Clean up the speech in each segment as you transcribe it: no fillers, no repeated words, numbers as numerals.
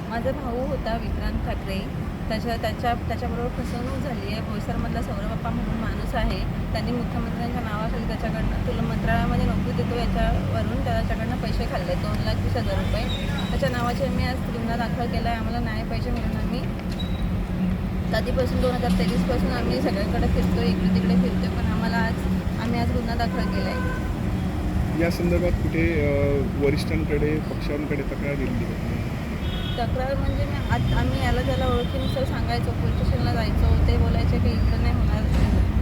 माझा भाऊ होता विक्रांत ठाकरे. त्याच्याबरोबर फसवणूक झाली आहे. बोईसरमधला सौरभ म्हणून माणूस आहे. त्यांनी मुख्यमंत्र्यांच्या नावाखाली त्याच्याकडनं तुला मंत्रालयामध्ये नोकरी देतो याच्यावरून त्याच्याकडनं पैसे खाल्ले 2,20,000 रुपये. त्याच्या नावाचे मी आज गुन्हा दाखल केला आहे. आम्हाला न्याय पाहिजे म्हणून आम्ही कधीपासून 2023 पासून आम्ही सगळ्यांकडे फिरतो, इकडे तिकडे फिरतो, पण आम्ही आज गुन्हा दाखल केला आहे. या संदर्भात कुठे वरिष्ठांकडे पक्षांकडे तक्रार दिली होती? तक्रार म्हणजे आम्ही याला त्याला ओळखीनुसार सांगायचो, पोलीस स्टेशनला जायचो. ते बोलायचे की इकडं नाही होणार,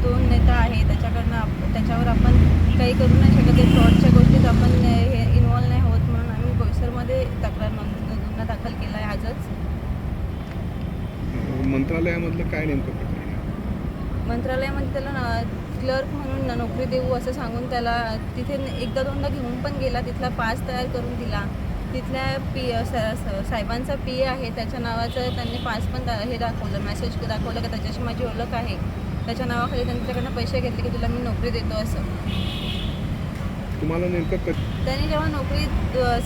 2 नेता आहे त्याच्यावर आपण काही करू नाही शकत. ते फ्रॉडच्या गोष्टीत आपण हे इन्व्हॉल्व नाही होत म्हणून आम्ही बोईसरमध्ये गुन्हा दाखल केला आहे आजच. मंत्रालयामधलं काय नेमकं प्रकरण आहे? मंत्रालयामध्ये त्याला क्लर्क म्हणून नोकरी देऊ असं सांगून त्याला तिथे 1-2दा घेऊन पण गेला. तिथला पास तयार करून दिला. तिथल्या साहेबांचा PA आहे, त्याच्या नावाचं त्यांनी पास पण हे दाखवलं, मेसेज दाखवलं की त्याच्याशी माझी ओळख आहे. त्याच्या नावाखाली त्यांच्याकडनं पैसे घेतले की तुला मी नोकरी देतो असं. तुम्हाला नेमकं त्यांनी जेव्हा नोकरी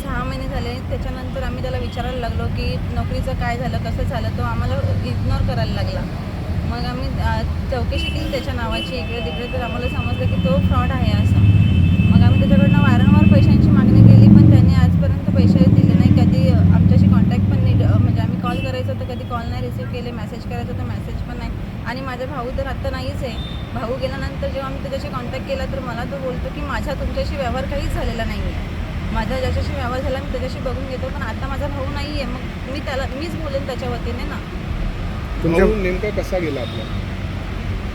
6 महिने झाले त्याच्यानंतर आम्ही त्याला विचारायला लागलो की नोकरीचं काय झालं, कसं झालं. तो आम्हाला इग्नोर करायला लागला. मग आम्ही चौकशी केली त्याच्या नावाची इकडे तिकडे, तर आम्हाला समजलं की तो फ्रॉड आहे असं. मग आम्ही त्याच्याकडनं वारंवार पैशांची मागणी केली, पण त्यांनी आजपर्यंत पैसे दिले नाही. कधी आमच्याशी कॉन्टॅक्ट पण नाही, म्हणजे आम्ही कॉल करायचो तर कधी कॉल नाही रिसीव्ह केले, मेसेज करायचो तर मेसेज पण नाही. आणि माझा भाऊ तर आत्ता नाहीच आहे. भाऊ गेल्यानंतर जेव्हा आम्ही त्याच्याशी कॉन्टॅक्ट केला तर मला तो बोलतो की माझा तुमच्याशी व्यवहार काहीच झालेला नाही आहे. माझा ज्याच्याशी व्यवहार झाला मी त्याच्याशी बघून घेतो, पण आता माझा भाऊ नाही आहे. मग मीच बोलेन त्याच्या वतीने ना. तुमचा नेमका कसा गेला आपला?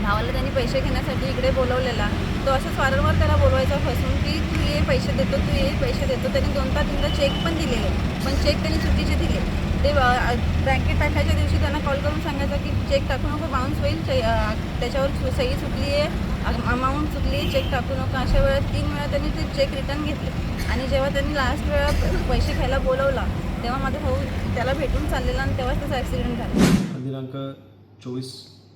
भावाला त्यांनी पैसे घेण्यासाठी इकडे बोलवलेला. तो असंच वारंवार त्याला बोलवायचा फसून की तू ये पैसे देतो, तू ये पैसे देतो. त्यांनी 2-3दा चेक पण दिलेले, पण चेक त्यांनी चुकीचे दिले. ते बँकेत टाकायच्या दिवशी त्यांना कॉल करून सांगायचं की चेक टाकू नको, बाउन्स होईल, त्याच्यावर सही चुकली आहे, अमाऊंट चुकली आहे, चेक टाकू नका. अशा वेळेस 3 वेळा त्यांनी ते चेक रिटर्न घेतले. आणि जेव्हा त्यांनी लास्ट वेळा पैसे घ्यायला बोलवला तेव्हा माझा भाऊ त्याला भेटून चाललेला आणि तेव्हाच त्याचा ॲक्सिडेंट झाला. दिनांक 24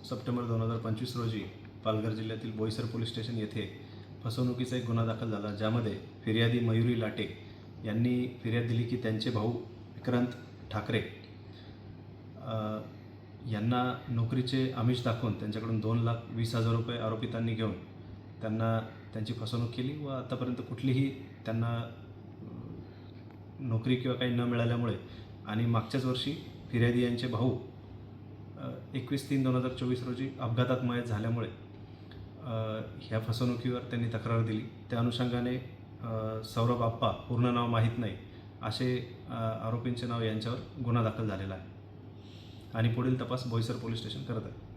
सप्टेंबर 2025 रोजी पालघर जिल्ह्यातील बोईसर पोलीस स्टेशन येथे फसवणुकीचा एक गुन्हा दाखल झाला, ज्यामध्ये फिर्यादी मयुरी लाटे यांनी फिर्याद दिली की त्यांचे भाऊ विक्रांत ठाकरे यांना नोकरीचे आमिष दाखवून त्यांच्याकडून 2,20,000 रुपये आरोपितांनी घेऊन त्यांना त्यांची फसवणूक केली व आतापर्यंत कुठलीही त्यांना नोकरी किंवा काही न मिळाल्यामुळे आणि मागच्याच वर्षी फिर्यादी यांचे भाऊ 21/3/2024 रोजी अपघातात मयत झाल्यामुळे ह्या फसवणुकीवर त्यांनी तक्रार दिली. त्या अनुषंगाने सौरभ आप्पा, पूर्ण नाव माहीत नाही, असे आरोपींचे नाव यांच्यावर गुन्हा दाखल झालेला आहे आणि पुढील तपास बोईसर पोलीस स्टेशन करत आहे.